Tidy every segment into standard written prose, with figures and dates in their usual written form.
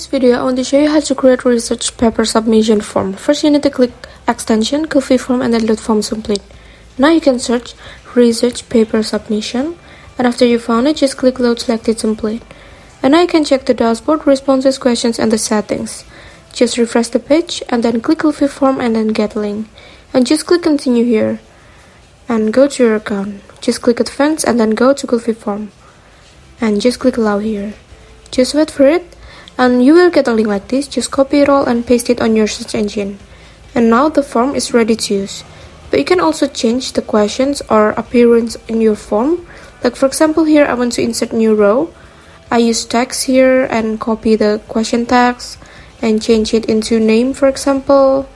this video, I want to show you how to create research paper submission form. First, you need to click extension, coffee form, and then load form complete. Now you can search research paper submission, and after you found it, just click load selected template. And now you can check the dashboard, responses, questions, and the settings. Just refresh the page, and then click coffee form, and then get link. And just click continue here, and go to your account. Just click advance, and then go to coffee form, and just click allow here. Just wait for it, and you will get a link like this. Just copy it all and paste it on your search engine. And now the form is ready to use. But you can also change the questions or appearance in your form. Like for example, here I want to insert new row. I use text here and copy the question text and change it into name, for example.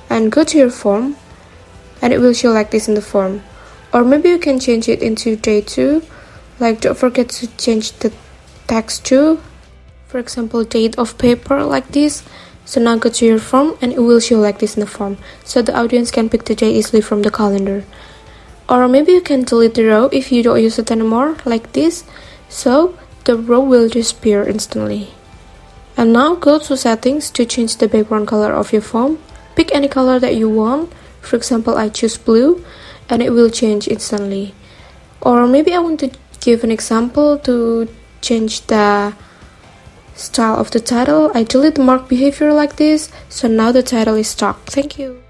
And go to your form, and it will show like this in the form. Or maybe you can change it into day 2. Like don't forget to change the text too. For example, date of paper like this. So now go to your form, and it will show like this in the form, so the audience can pick the date easily from the calendar. Or maybe you can delete the row if you don't use it anymore, like this, so the row will disappear instantly. And now go to settings to change the background color of your form. Pick any color that you want. For example, I choose blue, and it will change instantly. Or maybe I want to give an example to change the style of the title. I delete the mark behavior like this, so now the title is stock. Thank you.